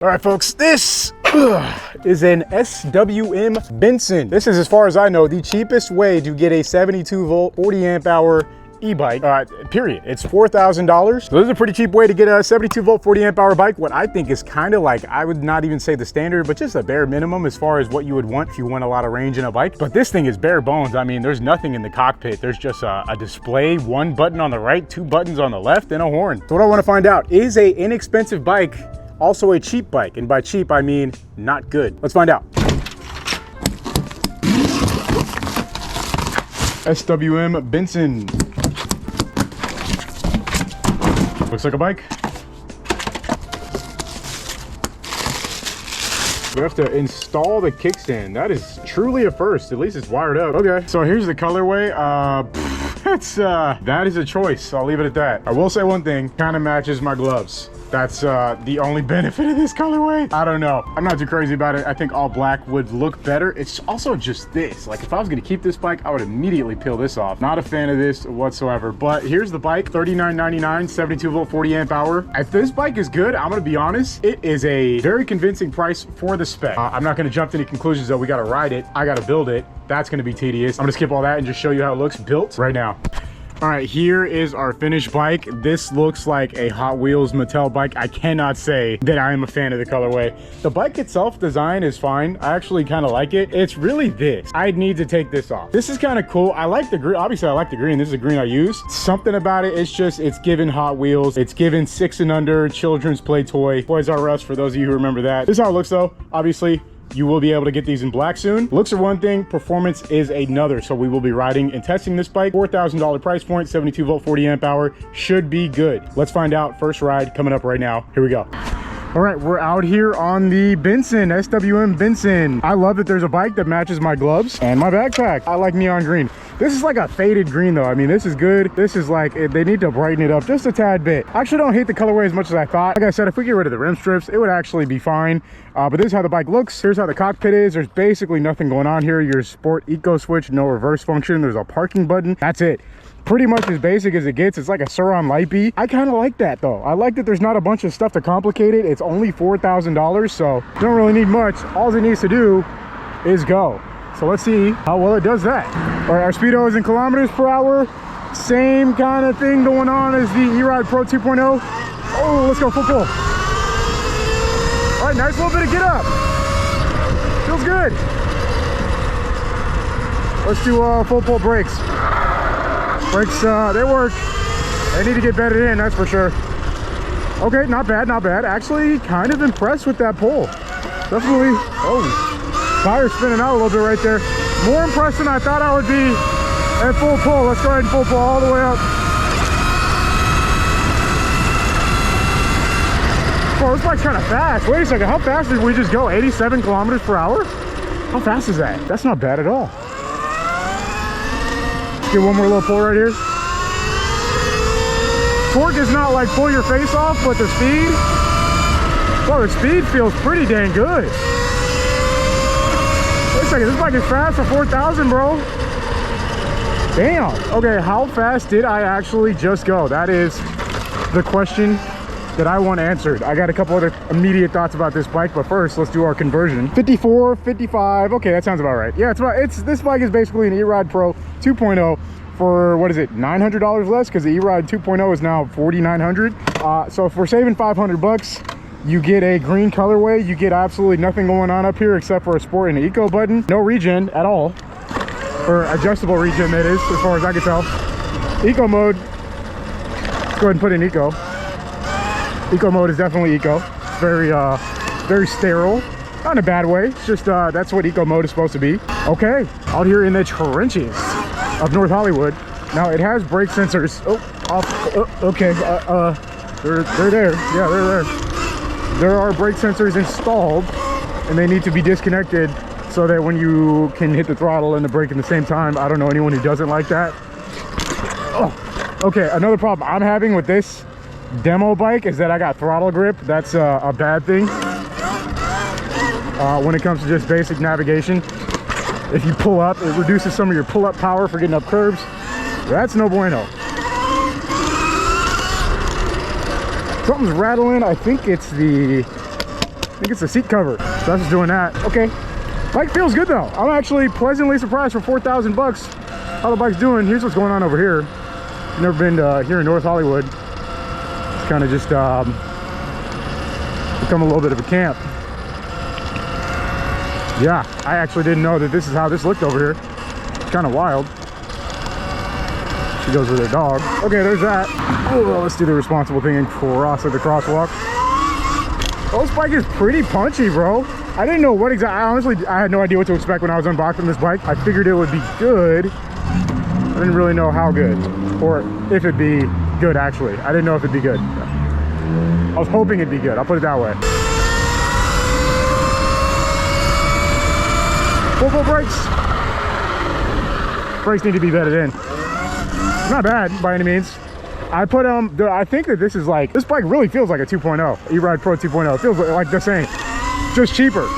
All right, folks, this is an SWM Benson. This is, as far as I know, the cheapest way to get a 72 volt, 40 amp hour e-bike, period. It's $4,000. So this is a pretty cheap way to get a 72 volt, 40 amp hour bike. What I think is kind of like, I would not even say the standard, but just a bare minimum as far as what you would want if you want a lot of range in a bike. But this thing is bare bones. I mean, there's nothing in the cockpit. There's just a display, one button on the right, two buttons on the left, and a horn. So what I want to find out, is a inexpensive bike also a cheap bike? And by cheap, I mean not good. Let's find out. SWM Benson. Looks like a bike. We have to install the kickstand. That is truly a first. At least it's wired up. Okay, so here's the colorway. That is a choice. I'll leave it at that. I will say one thing, kind of matches my gloves. That's the only benefit of this colorway. I don't know. I'm not too crazy about it. I think all black would look better. It's also just this. Like, if I was gonna keep this bike, I would immediately peel this off. Not a fan of this whatsoever. But here's the bike, $39.99, 72 volt, 40 amp hour. If this bike is good, I'm gonna be honest, it is a very convincing price for the spec. I'm not gonna jump to any conclusions though. We gotta ride it. I gotta build it. That's gonna be tedious. I'm gonna skip all that and just show you how it looks built right now. All right, here is our finished bike. This looks like a Hot Wheels Mattel bike. I cannot say that I am a fan of the colorway. The bike itself, design is fine. I actually kind of like it. It's really this. I need to take this off. This is kind of cool. I like the green. Obviously, I like the green. This is the green I use. Something about it, it's given Hot Wheels. It's given 6 and under children's play toy. Toys R Us, for those of you who remember that. This is how it looks though. Obviously, you will be able to get these in black soon. Looks are one thing, performance is another. So we will be riding and testing this bike. $4,000 price point, 72 volt, 40 amp hour. Should be good. Let's find out. First ride coming up right now. Here we go. All right, we're out here on the Benson, SWM Benson. I love that there's a bike that matches my gloves and my backpack. I like neon green. This is like a faded green though. I mean, this is good. This is like, they need to brighten it up just a tad bit. I actually don't hate the colorway as much as I thought. Like I said, if we get rid of the rim strips, it would actually be fine. But this is how the bike looks. Here's how the cockpit is. There's basically nothing going on here. Your sport eco switch, no reverse function. There's a parking button. That's it. Pretty much as basic as it gets. It's like a Surron light beat. I kind of like that though. I like that there's not a bunch of stuff to complicate it. It's only $4,000, so don't really need much. All it needs to do is go. So let's see how well it does that. All right, our speedo is in kilometers per hour. Same kind of thing going on as the E-Ride Pro 2.0. Oh, let's go full pull. All right, nice little bit of get up. Feels good. Let's do full pull brakes. Brakes, they work. They need to get bedded in, that's for sure. Okay, not bad, not bad. Actually, kind of impressed with that pull. Definitely. Oh, tire spinning out a little bit right there. More impressed than I thought I would be at full pull. Let's go ahead and full pull all the way up. Bro, this bike's kind of fast. Wait a second, how fast did we just go? 87 kilometers per hour? How fast is that? That's not bad at all. Get one more little pull right here. Torque is not like pull your face off, but the speed, well, the speed feels pretty dang good. Wait a second, this bike is fast for 4,000, bro. Damn. Okay, how fast did I actually just go? That is the question that I want answered. I got a couple other immediate thoughts about this bike, but first let's do our conversion. 54, 55. Okay, that sounds about right. Yeah, this bike is basically an E-Ride Pro 2.0 for, what is it, $900 less, because the E-Ride 2.0 is now $4,900. So if we're saving 500 bucks, you get a green colorway. You get absolutely nothing going on up here except for a sport and an eco button. No regen at all, or adjustable regen, that is, as far as I can tell. Eco mode, let's go ahead and put in eco. Eco mode is definitely eco. It's very sterile, not in a bad way. It's just that's what eco mode is supposed to be. Okay, out here in the trenches of North Hollywood. Now it has brake sensors. Oh, off. Okay, they're there. Yeah, they're there. There are brake sensors installed, and they need to be disconnected so that when you can hit the throttle and the brake at the same time. I don't know anyone who doesn't like that. Oh, okay. Another problem I'm having with this demo bike is that I got throttle grip. That's a bad thing when it comes to just basic navigation. If you pull up, it reduces some of your pull-up power for getting up curbs. That's no bueno. Something's rattling. I think it's the think it's the seat cover. So that's just doing that. Okay. Bike feels good though. I'm actually pleasantly surprised for 4,000 bucks how the bike's doing. Here's what's going on over here. I've never been to here in North Hollywood. It's kind of just become a little bit of a camp. Yeah, I actually didn't know that this is how this looked over here. It's kind of wild. She goes with her dog. Okay, there's that. Oh, let's do the responsible thing and cross at the crosswalk. Oh, this bike is pretty punchy, bro. I didn't know what exactly. Honestly, I had no idea what to expect when I was unboxing this bike. I figured it would be good. I didn't really know how good, or if it'd be good, actually. I didn't know if it'd be good. I was hoping it'd be good. I'll put it that way. Full brakes. Brakes need to be bedded in. Not bad by any means. I put I think that this is like, this bike really feels like a 2.0, eRide Pro 2.0. It feels like the same, just cheaper.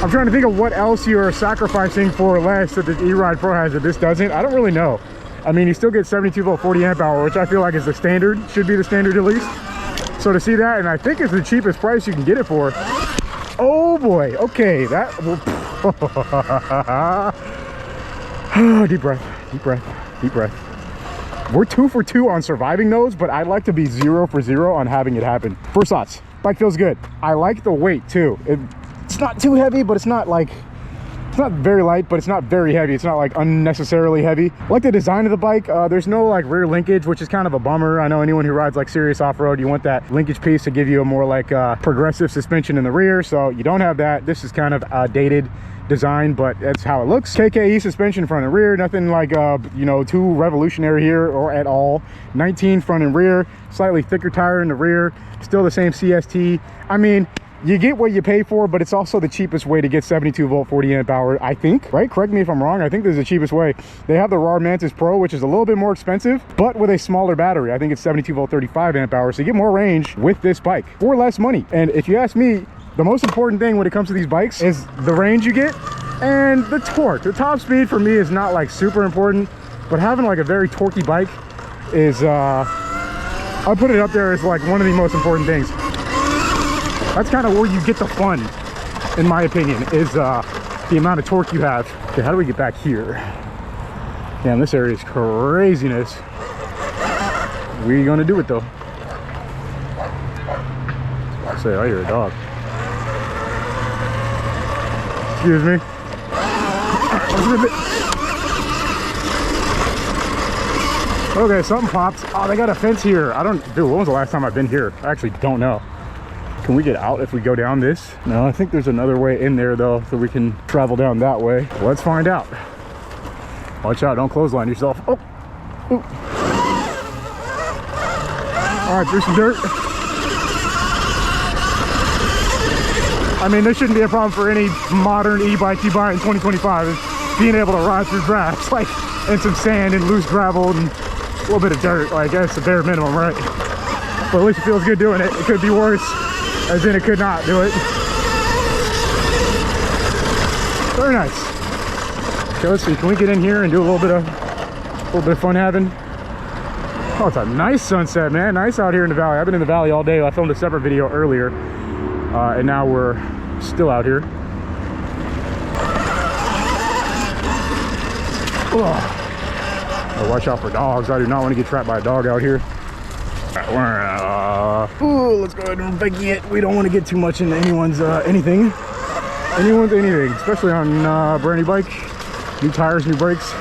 I'm trying to think of what else you're sacrificing for less that the eRide Pro has that this doesn't. I don't really know. I mean, you still get 72 volt 40 amp hour, which I feel like is the standard, should be the standard at least. So to see that, and I think it's the cheapest price you can get it for. Oh boy, okay, that will. Deep breath, deep breath, deep breath. We're 2 for 2 on surviving those, but I'd like to be 0 for 0 on having it happen. First thoughts, bike feels good. I like the weight too. It's not too heavy, but it's not like, it's not very light, but it's not very heavy. It's not like unnecessarily heavy. I like the design of the bike. There's no like rear linkage, which is kind of a bummer. I know anyone who rides like serious off-road, you want that linkage piece to give you a more like progressive suspension in the rear. So you don't have that. This is kind of dated design, but that's how it looks. KKE suspension front and rear, nothing like you know, too revolutionary here or at all. 19 front and rear, slightly thicker tire in the rear, still the same CST. I mean, you get what you pay for, but it's also the cheapest way to get 72 volt 40 amp hour, I think, right? Correct me if I'm wrong. I think this is the cheapest way. They have the RAR Mantis Pro, which is a little bit more expensive, but with a smaller battery. I think it's 72 volt 35 amp hour, so you get more range with this bike for less money. And if you ask me, the most important thing when it comes to these bikes is the range you get and the torque. The top speed for me is not like super important, but having like a very torquey bike is, I'll put it up there as like one of the most important things. That's kind of where you get the fun, in my opinion, is the amount of torque you have. Okay, how do we get back here? Damn, this area is craziness. We're gonna do it though. I say, I hear a dog. Excuse me. Okay, something popped. Oh, they got a fence here. Dude, when was the last time I've been here? I actually don't know. Can we get out if we go down this? No, I think there's another way in there though, so we can travel down that way. Let's find out. Watch out, don't clothesline yourself. Oh, ooh. All right, through some dirt. I mean, this shouldn't be a problem for any modern e-bike you buy in 2025, is being able to ride through grass, like, and some sand and loose gravel and a little bit of dirt. Like, that's the bare minimum, right? But at least it feels good doing it. It could be worse, as in it could not do it. Very nice. Okay, let's see, can we get in here and do a little bit of fun having? Oh, it's a nice sunset, man. Nice out here in the valley. I've been in the valley all day. I filmed a separate video earlier. And now we're still out here. Oh, watch out for dogs. I do not want to get trapped by a dog out here. Ooh, let's go ahead and bike it. We don't want to get too much into anyone's anything, especially on brand new bike, new tires, new brakes.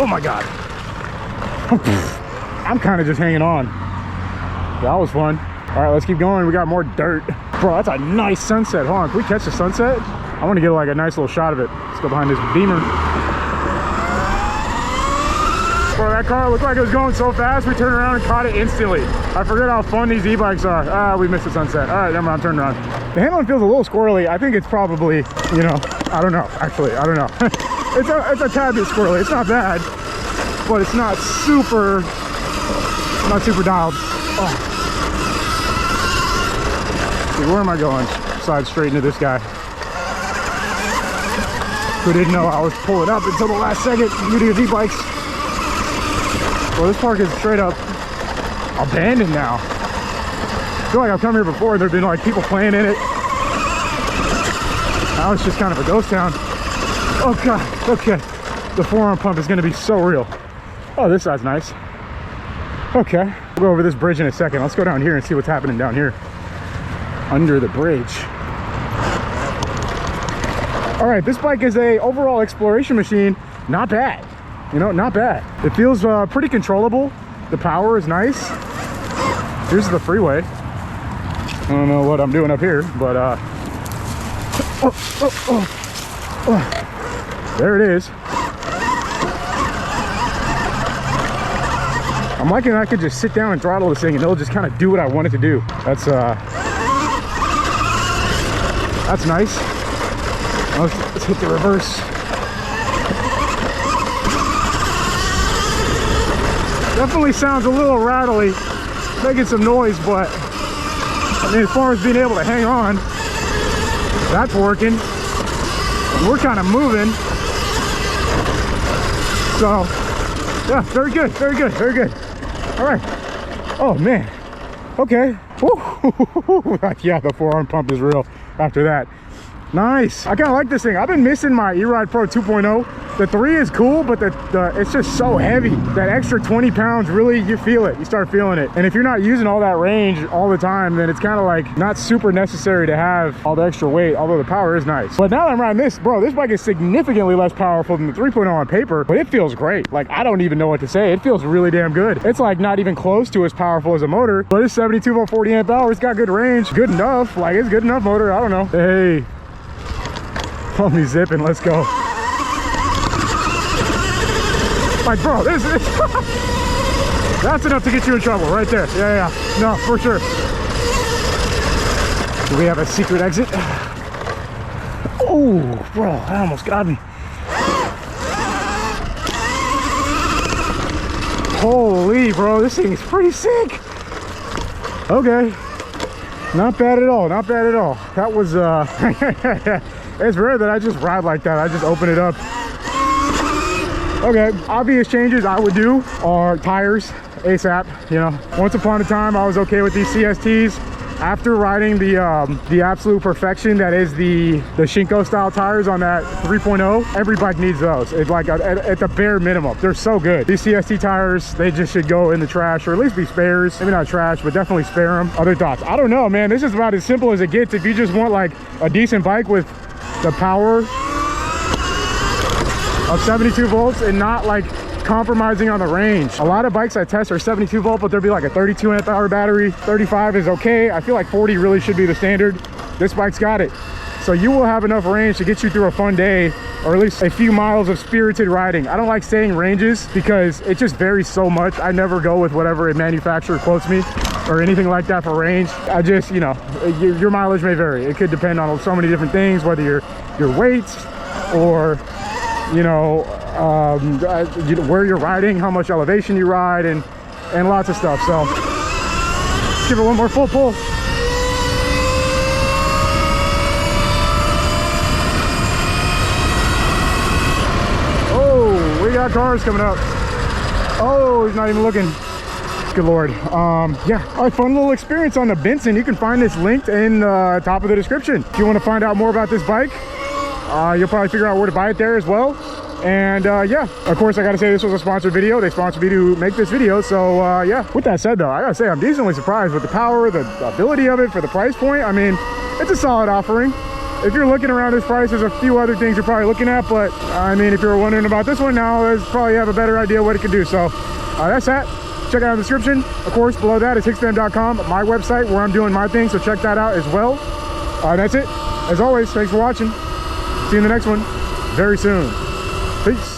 Oh my God. I'm kind of just hanging on. That was fun. All right, let's keep going. We got more dirt. Bro, that's a nice sunset. Hold on, can we catch the sunset? I want to get like a nice little shot of it. Let's go behind this Beamer. Bro, that car looked like it was going so fast, we turned around and caught it instantly. I forget how fun these e-bikes are. Ah, we missed the sunset. All right, never mind, I'm turning around. The handling feels a little squirrely. I think it's probably, you know, I don't know, actually, I don't know. it's a tad bit squirrely. It's not bad, but it's not super dialed. Oh. See, where am I going? Side straight into this guy. Who didn't know I was pulling up until the last second. Beauty of e-bikes. Well, this park is straight up. abandoned now. I feel like I've come here before, there've been like people playing in it. Now it's just kind of a ghost town. Oh God, okay. The forearm pump is gonna be so real. Oh, this side's nice. Okay, we'll go over this bridge in a second. Let's go down here and see what's happening down here under the bridge. All right, this bike is a overall exploration machine. Not bad, you know, not bad. It feels pretty controllable. The power is nice. Here's the freeway. I don't know what I'm doing up here, but there it is. I'm liking I could just sit down and throttle this thing and it'll just kind of do what I want it to do. That's nice. Let's hit the reverse. Definitely sounds a little rattly, making some noise, but I mean, as far as being able to hang on, that's working. And we're kind of moving. So, yeah, very good, very good, very good. All right. Oh, man. Okay. Woo. Yeah, the forearm pump is real after that. Nice. I kind of like this thing. I've been missing my eRide Pro 2.0. The 3 is cool, but it's just so heavy. That extra 20 pounds, really, you feel it. You start feeling it. And if you're not using all that range all the time, then it's kind of like not super necessary to have all the extra weight, although the power is nice. But now that I'm riding this, bro, this bike is significantly less powerful than the 3.0 on paper, but it feels great. Like, I don't even know what to say. It feels really damn good. It's like not even close to as powerful as a motor, but it's 72 volt 40 amp hours. It's got good range. Good enough. Like, it's good enough motor. I don't know. Hey. Pump me zipping, let's go. Like, bro, this is that's enough to get you in trouble right there. Yeah, no, for sure. Do we have a secret exit? Oh, bro, that almost got me. Holy, bro, this thing is pretty sick. Okay, not bad at all, not bad at all. That was it's rare that I just ride like that. I just open it up. Okay, obvious changes I would do are tires ASAP. You know, once upon a time I was okay with these CSTs. After riding the absolute perfection that is the Shinko style tires on that 3.0, every bike needs those. It's like at the bare minimum, they're so good. These CST tires, they just should go in the trash, or at least be spares. Maybe not trash, but definitely spare them. Other thoughts? I don't know, man. This is about as simple as it gets. If you just want like a decent bike with the power of 72 volts and not like compromising on the range. A lot of bikes I test are 72 volt, but there'll be like a 32 amp hour battery. 35 is okay. I feel like 40 really should be the standard. This bike's got it. So you will have enough range to get you through a fun day, or at least a few miles of spirited riding. I don't like saying ranges because it just varies so much. I never go with whatever a manufacturer quotes me or anything like that for range. I just, you know, your mileage may vary. It could depend on so many different things, whether your weight or, you know, where you're riding, how much elevation you ride, and lots of stuff. So let's give it one more full pull. Oh, we got cars coming up. Oh, he's not even looking. Good Lord. Yeah, a fun little experience on the Benson. You can find this linked in the top of the description. If you want to find out more about this bike, you'll probably figure out where to buy it there as well. And yeah, of course, I gotta say this was a sponsored video. They sponsored me to make this video. So yeah, with that said though, I gotta say I'm decently surprised with the power, the ability of it for the price point. I mean, it's a solid offering. If you're looking around this price, there's a few other things you're probably looking at, but I mean, if you're wondering about this one now, there's probably have a better idea what it can do. So that's that. Check it out in the description. Of course, below that is hicksfam.com, my website where I'm doing my thing. So check that out as well. That's it. As always, thanks for watching. See you in the next one very soon. Peace.